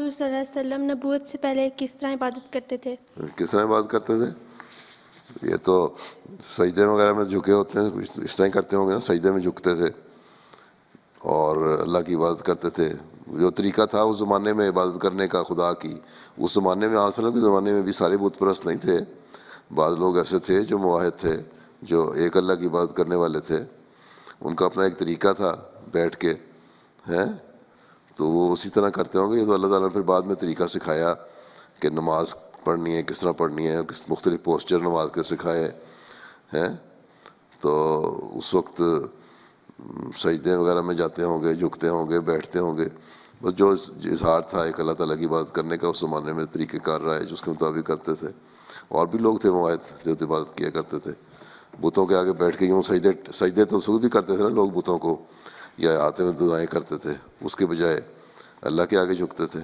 حضور صلی اللہ علیہ وسلم نبوت سے پہلے کس طرح عبادت کرتے تھے؟ کس طرح بات کرتے تھے؟ یہ تو سجدے وغیرہ میں جھکے ہوتے ہیں، اس طرح کرتے ہوں گے نا، سجدے میں جھکتے تھے اور اللہ کی عبادت کرتے تھے۔ جو طریقہ تھا اس زمانے میں عبادت کرنے کا خدا کی، اس زمانے میں آج کے زمانے میں بھی سارے بت پرست نہیں تھے، بعض لوگ ایسے تھے جو موحد تھے، جو ایک اللہ کی عبادت کرنے والے تھے، ان کا اپنا ایک طریقہ تھا بیٹھ کے ہیں، تو وہ اسی طرح کرتے ہوں گے۔ یہ تو اللہ تعالیٰ نے پھر بعد میں طریقہ سکھایا کہ نماز پڑھنی ہے کس طرح پڑھنی ہے، کس مختلف پوسچر نماز کے سکھائے ہیں، تو اس وقت سجدے وغیرہ میں جاتے ہوں گے، جھکتے ہوں گے، بیٹھتے ہوں گے، بس جو اظہار تھا ایک اللہ تعالیٰ کی عبادت کرنے کا اس زمانے میں طریقہ کار رہا ہے جو اس کے مطابق کرتے تھے۔ اور بھی لوگ تھے موحد جو عبادت کیا کرتے تھے، بتوں کے آگے بیٹھ کے یوں سجدے تو سود بھی کرتے تھے نا لوگ بتوں کو، یا ہاتھ میں دعائیں کرتے تھے، اس کے بجائے اللہ کے آگے جھکتے تھے۔